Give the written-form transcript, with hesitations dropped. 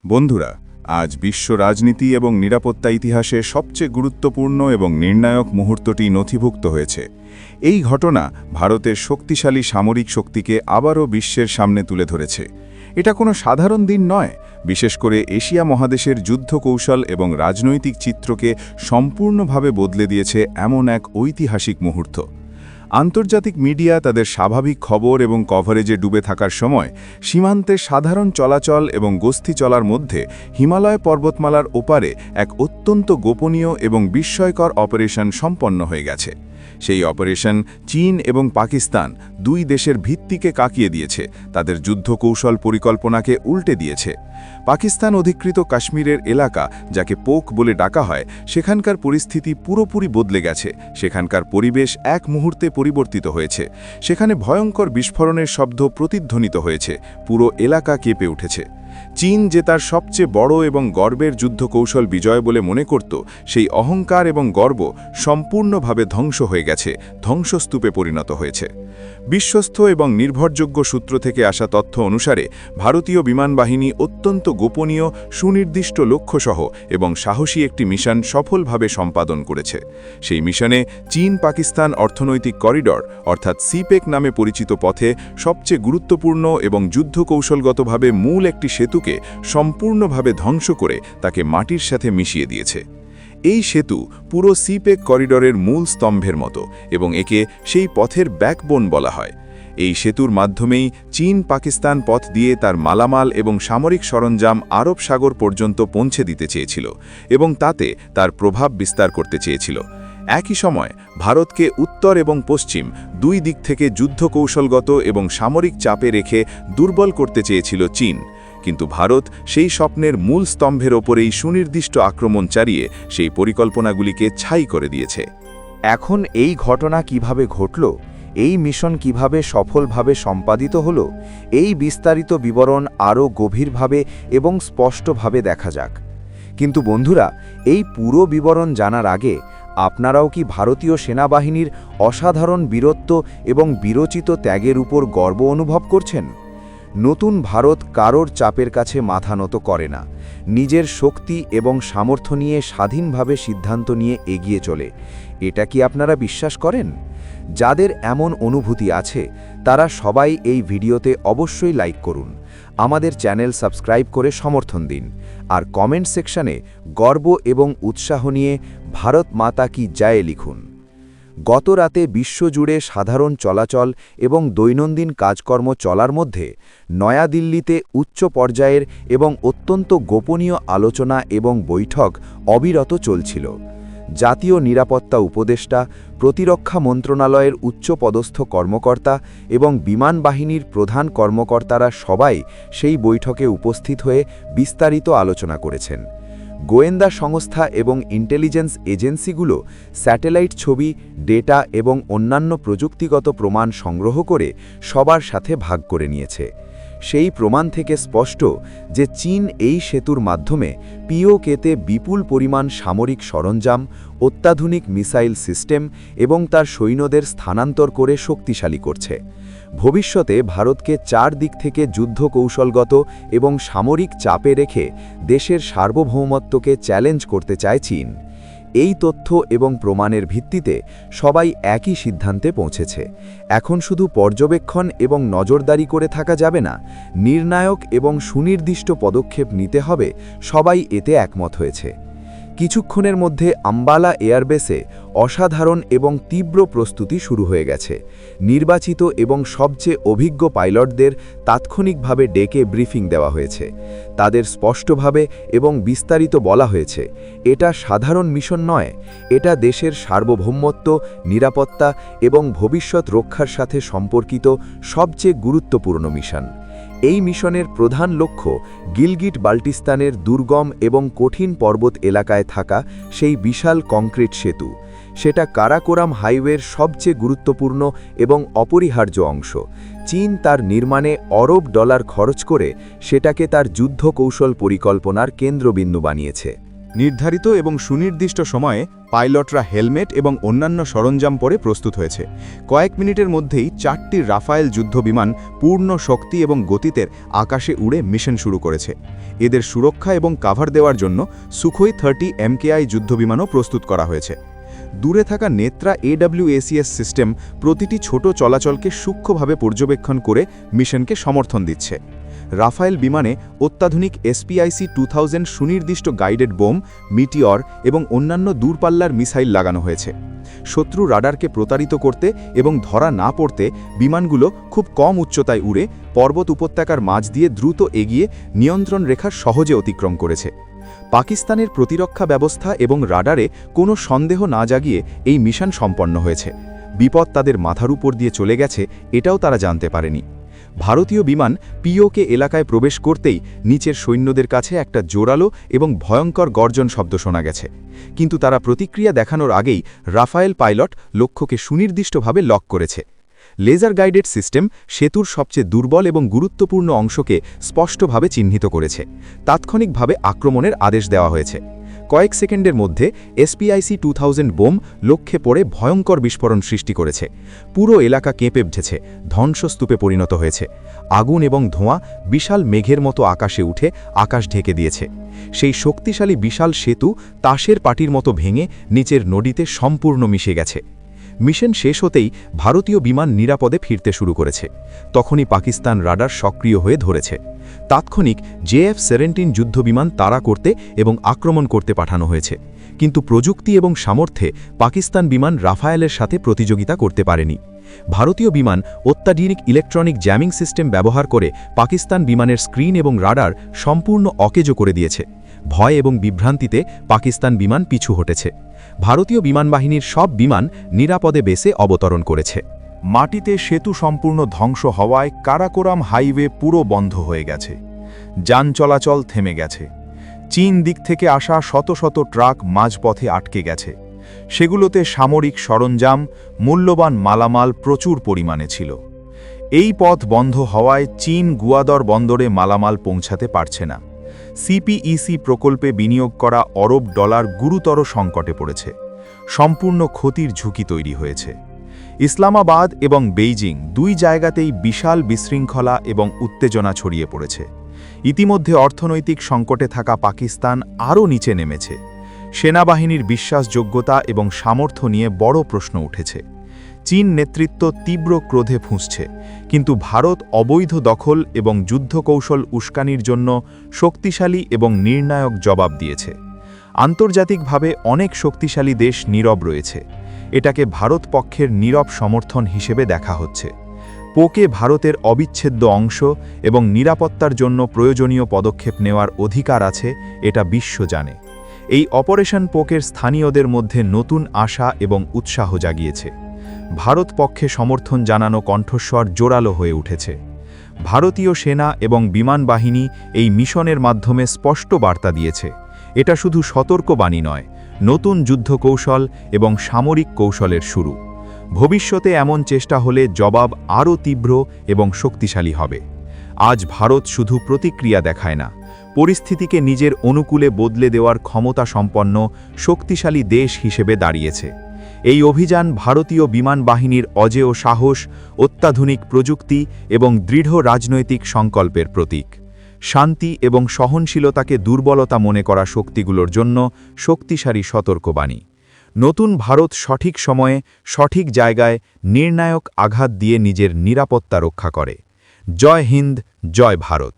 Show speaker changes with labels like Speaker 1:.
Speaker 1: বন্ধুরা, আজ বিশ্ব রাজনীতি এবং নিরাপত্তা ইতিহাসে সবচেয়ে গুরুত্বপূর্ণ এবং নির্ণায়ক মুহূর্তটি নথিভুক্ত হয়েছে। এই ঘটনা ভারতের শক্তিশালী সামরিক শক্তিকে আবারও বিশ্বের সামনে তুলে ধরেছে। এটা কোনো সাধারণ দিন নয়, বিশেষ করে এশিয়া মহাদেশের যুদ্ধ কৌশল এবং রাজনৈতিক চিত্রকে সম্পূর্ণভাবে বদলে দিয়েছে এমন এক ঐতিহাসিক মুহূর্ত। আন্তর্জাতিক মিডিয়া তাদের স্বাভাবিক খবর এবং কভারেজে ডুবে থাকার সময় সীমান্তে সাধারণ চলাচল এবং গস্তি চলার মধ্যে হিমালয় পর্বতমালার ওপারে এক অত্যন্ত গোপনীয় এবং বিস্ময়কর অপারেশন সম্পন্ন হয়ে গেছে। সেই অপারেশন চীন এবং পাকিস্তান দুই দেশের ভিত্তিকে কাঁকিয়ে দিয়েছে, তাদের যুদ্ধ কৌশল পরিকল্পনাকে উল্টে দিয়েছে। পাকিস্তান অধিকৃত কাশ্মীরের এলাকা, যাকে পোক বলে ডাকা হয়, সেখানকার পরিস্থিতি পুরোপুরি বদলে গেছে। সেখানকার পরিবেশ এক মুহূর্তে পরিবর্তিত হয়েছে। সেখানে ভয়ঙ্কর বিস্ফোরণের শব্দ প্রতিধ্বনিত হয়েছে, পুরো এলাকা কেঁপে উঠেছে। চীন যে তার সবচেয়ে বড় এবং গর্বের যুদ্ধ কৌশল বিজয় বলে মনে করত, সেই অহংকার এবং গর্ব সম্পূর্ণভাবে ধ্বংস হয়ে গেছে, ধ্বংসস্তূপে পরিণত হয়েছে। বিশ্বস্ত এবং নির্ভরযোগ্য সূত্র থেকে আসা তথ্য অনুসারে ভারতীয় বিমান বাহিনী অত্যন্ত গোপনীয়, সুনির্দিষ্ট লক্ষ্যসহ এবং সাহসী একটি মিশন সফলভাবে সম্পাদন করেছে। সেই মিশনে চীন পাকিস্তান অর্থনৈতিক করিডর অর্থাৎ সিপেক নামে পরিচিত পথে সবচেয়ে গুরুত্বপূর্ণ এবং যুদ্ধ কৌশলগতভাবে মূল একটি সেতুকে সম্পূর্ণভাবে ধ্বংস করে তাকে মাটির সাথে মিশিয়ে দিয়েছে। এই সেতু পুরো সিপেক করিডরের মূল স্তম্ভের মতো এবং একে সেই পথের ব্যাকবোন বলা হয়। এই সেতুর মাধ্যমেই চীন পাকিস্তান পথ দিয়ে তার মালামাল এবং সামরিক সরঞ্জাম আরব সাগর পর্যন্ত পৌঁছে দিতে চেয়েছিল এবং তাতে তার প্রভাব বিস্তার করতে চেয়েছিল। একই সময় ভারতকে উত্তর এবং পশ্চিম দুই দিক থেকে যুদ্ধ কৌশলগত এবং সামরিক চাপে রেখে দুর্বল করতে চেয়েছিল চীন। কিন্তু ভারত সেই স্বপ্নের মূল স্তম্ভের ওপরেই সুনির্দিষ্ট আক্রমণ চালিয়ে সেই পরিকল্পনাগুলিকে ছাই করে দিয়েছে।
Speaker 2: এখন এই ঘটনা কিভাবে ঘটল, এই মিশন কিভাবে সফলভাবে সম্পাদিত হল, এই বিস্তারিত বিবরণ আরও গভীরভাবে এবং স্পষ্টভাবে দেখা যাক। কিন্তু বন্ধুরা, এই পুরো বিবরণ জানার আগে আপনারাও কি ভারতীয় সেনাবাহিনীর অসাধারণ বীরত্ব এবং বীরোচিত ত্যাগের উপর গর্ব অনুভব করছেন? নতুন ভারত কারোর চাপের কাছে মাথা নত করে না, নিজের শক্তি এবং সামর্থ্য নিয়ে স্বাধীনভাবে সিদ্ধান্ত নিয়ে এগিয়ে চলে। এটা কি আপনারা বিশ্বাস করেন? যাদের এমন অনুভূতি আছে তারা সবাই এই ভিডিওতে অবশ্যই লাইক করুন, আমাদের চ্যানেল সাবস্ক্রাইব করে সমর্থন দিন, আর কমেন্ট সেকশনে গর্ব এবং উৎসাহ নিয়ে ভারত মাতা কি জয় লিখুন। গত রাতে বিশ্বজুড়ে সাধারণ চলাচল এবং দৈনন্দিন কাজকর্ম চলার মধ্যে নয়াদিল্লিতে উচ্চ পর্যায়ের এবং অত্যন্ত গোপনীয় আলোচনা এবং বৈঠক অবিরত চলছিল। জাতীয় নিরাপত্তা উপদেষ্টা, প্রতিরক্ষা মন্ত্রণালয়ের উচ্চপদস্থ কর্মকর্তা এবং বিমান বাহিনীর প্রধান কর্মকর্তারা সবাই সেই বৈঠকে উপস্থিত হয়ে বিস্তারিত আলোচনা করেছেন। গোয়েন্দা সংস্থা এবং ইন্টেলিজেন্স এজেন্সিগুলো স্যাটেলাইট ছবি, ডেটা এবং অন্যান্য প্রযুক্তিগত প্রমাণ সংগ্রহ করে সবার সাথে ভাগ করে নিয়েছে। সেই প্রমাণ থেকে স্পষ্ট যে চীন এই সেতুর মাধ্যমে পিওকেতে বিপুল পরিমাণ সামরিক সরঞ্জাম, অত্যাধুনিক মিসাইল সিস্টেম এবং তার সৈন্যদের স্থানান্তর করে শক্তিশালী করছে। ভবিষ্যতে ভারতকে চার দিক থেকে যুদ্ধ কৌশলগত এবং সামরিক চাপে রেখে দেশের সার্বভৌমত্বকে চ্যালেঞ্জ করতে চায় চীন। এই তথ্য এবং প্রমাণের ভিত্তিতে সবাই একই সিদ্ধান্তে পৌঁছেছে। এখন শুধু পর্যবেক্ষণ এবং নজরদারি করে থাকা যাবে না, নির্ণায়ক এবং সুনির্দিষ্ট পদক্ষেপ নিতে হবে। সবাই এতে একমত হয়েছে। কিছুক্ষণের মধ্যে আম্বালা এয়ারবেসে অসাধারণ এবং তীব্র প্রস্তুতি শুরু হয়ে গেছে। নির্বাচিত এবং সবচেয়ে অভিজ্ঞ পাইলটদের তাৎক্ষণিকভাবে ডেকে ব্রিফিং দেওয়া হয়েছে। তাদের স্পষ্টভাবে এবং বিস্তারিত বলা হয়েছে, এটা সাধারণ মিশন নয়, এটা দেশের সার্বভৌমত্ব, নিরাপত্তা এবং ভবিষ্যৎ রক্ষার সাথে সম্পর্কিত সবচেয়ে গুরুত্বপূর্ণ মিশন। এই মিশনের প্রধান লক্ষ্য গিলগিট বাল্টিস্তানের দুর্গম এবং কঠিন পর্বত এলাকায় থাকা সেই বিশাল কংক্রিট সেতু। সেটা কারাকোরাম হাইওয়ের সবচেয়ে গুরুত্বপূর্ণ এবং অপরিহার্য অংশ। চীন তার নির্মাণে অরব ডলার খরচ করে সেটাকে তার যুদ্ধ কৌশল পরিকল্পনার কেন্দ্রবিন্দু বানিয়েছে।
Speaker 1: নির্ধারিত এবং সুনির্দিষ্ট সময়ে পাইলটরা হেলমেট এবং অন্যান্য সরঞ্জাম পরে প্রস্তুত হয়েছে। কয়েক মিনিটের মধ্যেই 4টি রাফায়েল যুদ্ধবিমান পূর্ণ শক্তি এবং গতিতে আকাশে উড়ে মিশন শুরু করেছে। এদের সুরক্ষা এবং কাভার দেওয়ার জন্য সুখোই 30 MKI যুদ্ধবিমানও প্রস্তুত করা হয়েছে। দূরে থাকা নেত্রা AWACS সিস্টেম প্রতিটি ছোট চলাচলকে সূক্ষ্মভাবে পর্যবেক্ষণ করে মিশনকে সমর্থন দিচ্ছে। রাফায়েল বিমানে অত্যাধুনিক SPIC-2000 সুনির্দিষ্ট গাইডেড বোম, মিটিওর এবং অন্যান্য দূরপাল্লার মিসাইল লাগানো হয়েছে। শত্রু রাডারকে প্রতারিত করতে এবং ধরা না পড়তে বিমানগুলো খুব কম উচ্চতায় উড়ে পর্বত উপত্যকার মাঝ দিয়ে দ্রুত এগিয়ে নিয়ন্ত্রণ রেখা সহজে অতিক্রম করেছে। পাকিস্তানের প্রতিরক্ষা ব্যবস্থা এবং রাডারে কোনো সন্দেহ না জাগিয়ে এই মিশন সম্পন্ন হয়েছে। বিপদ তাদের মাথার উপর দিয়ে চলে গেছে এটাও তারা জানতে পারেনি। ভারতীয় বিমান POK এলাকায় প্রবেশ করতেই নিচের সৈন্যদের কাছে একটা জোরালো এবং ভয়ঙ্কর গর্জন শব্দ শোনা গেছে। কিন্তু তারা প্রতিক্রিয়া দেখানোর আগেই রাফায়েল পাইলট লক্ষ্যকে সুনির্দিষ্টভাবে লক করেছে। লেজার গাইডেড সিস্টেম সেতুর সবচেয়ে দুর্বল এবং গুরুত্বপূর্ণ অংশকে স্পষ্টভাবে চিহ্নিত করেছে। তাৎক্ষণিকভাবে আক্রমণের আদেশ দেওয়া হয়েছে। কয়েক সেকেন্ডের মধ্যে SPIC-2000 বোম লক্ষ্যে পড়ে ভয়ঙ্কর বিস্ফোরণ সৃষ্টি করেছে। পুরো এলাকা কেঁপে উঠেছে, ধ্বংসস্তূপে পরিণত হয়েছে। আগুন এবং ধোঁয়া বিশাল মেঘের মতো আকাশে উঠে আকাশ ঢেকে দিয়েছে। সেই শক্তিশালী বিশাল সেতু তাসের পাটির মতো ভেঙে নিচের নদীতে সম্পূর্ণ মিশে গেছে। মিশন শেষ হতেই ভারতীয় বিমান নিরাপদে ফিরতে শুরু করেছে। তখনই পাকিস্তান রাডার সক্রিয় হয়ে ধরেছে। তাৎক্ষণিক JF-17 যুদ্ধবিমান তাড়া করতে এবং আক্রমণ করতে পাঠানো হয়েছে। কিন্তু প্রযুক্তি এবং সামর্থ্যে পাকিস্তান বিমান রাফায়েলের সাথে প্রতিযোগিতা করতে পারেনি। ভারতীয় বিমান অত্যাধুনিক ইলেকট্রনিক জ্যামিং সিস্টেম ব্যবহার করে পাকিস্তান বিমানের স্ক্রিন এবং রাডার সম্পূর্ণ অকেজো করে দিয়েছে। ভয় এবং বিভ্রান্তিতে পাকিস্তান বিমান পিছু হটেছে। ভারতীয় বিমানবাহিনীর সব বিমান নিরাপদে বেসে অবতরণ করেছে।
Speaker 3: মাটিতে সেতু সম্পূর্ণ ধ্বংস হওয়ায় কারাকোরাম হাইওয়ে পুরো বন্ধ হয়ে গেছে। যান চলাচল থেমে গেছে। চীন দিক থেকে আসা শত শত ট্রাক মাঝপথে আটকে গেছে। সেগুলোতে সামরিক সরঞ্জাম, মূল্যবান মালামাল প্রচুর পরিমাণে ছিল। এই পথ বন্ধ হওয়ায় চীন গুয়াদর বন্দরে মালামাল পৌঁছাতে পারছে না। CPEC প্রকল্পে বিনিয়োগ করা অরব ডলার গুরুতর সংকটে পড়েছে। সম্পূর্ণ ক্ষতির ঝুঁকি তৈরি হয়েছে। ইসলামাবাদ এবং বেইজিং দুই জায়গাতেই বিশাল বিশৃঙ্খলা এবং উত্তেজনা ছড়িয়ে পড়েছে। ইতিমধ্যে অর্থনৈতিক সংকটে থাকা পাকিস্তান আরও নিচে নেমেছে। সেনাবাহিনীর বিশ্বাসযোগ্যতা এবং সামর্থ্য নিয়ে বড় প্রশ্ন উঠেছে। চীন নেতৃত্ব তীব্র ক্রোধে ফুঁসছে, কিন্তু ভারত অবৈধ দখল এবং যুদ্ধকৌশল উস্কানির জন্য শক্তিশালী এবং নির্ণায়ক জবাব দিয়েছে। আন্তর্জাতিকভাবে অনেক শক্তিশালী দেশ নীরব রয়েছে। এটাকে ভারত পক্ষের নীরব সমর্থন হিসেবে দেখা হচ্ছে। পোকে ভারতের অবিচ্ছেদ্য অংশ এবং নিরাপত্তার জন্য প্রয়োজনীয় পদক্ষেপ নেওয়ার অধিকার আছে, এটা বিশ্ব জানে। এই অপারেশন পোকের স্থানীয়দের মধ্যে নতুন আশা এবং উৎসাহ জাগিয়েছে। ভারত পক্ষে সমর্থন জানানো কণ্ঠস্বর জোরালো হয়ে উঠেছে। ভারতীয় সেনা এবং বিমান বাহিনী এই মিশনের মাধ্যমে স্পষ্ট বার্তা দিয়েছে, এটা শুধু সতর্কবাণী নয়, নতুন যুদ্ধকৌশল এবং সামরিক কৌশলের শুরু। ভবিষ্যতে এমন চেষ্টা হলে জবাব আরও তীব্র এবং শক্তিশালী হবে। আজ ভারত শুধু প্রতিক্রিয়া দেখায় না, পরিস্থিতিকে নিজের অনুকূলে বদলে দেওয়ার ক্ষমতা সম্পন্ন শক্তিশালী দেশ হিসেবে দাঁড়িয়েছে। এই অভিযান ভারতীয় বিমান বাহিনীর অজেয় সাহস, অত্যাধুনিক প্রযুক্তি এবং দৃঢ় রাজনৈতিক সংকল্পের প্রতীক। শান্তি এবং সহনশীলতাকে দুর্বলতা মনে করা শক্তিগুলোর জন্য শক্তিশালী সতর্কবাণী। নতুন ভারত সঠিক সময়ে সঠিক জায়গায় নির্ণায়ক আঘাত দিয়ে নিজের নিরাপত্তা রক্ষা করে। জয় হিন্দ, জয় ভারত।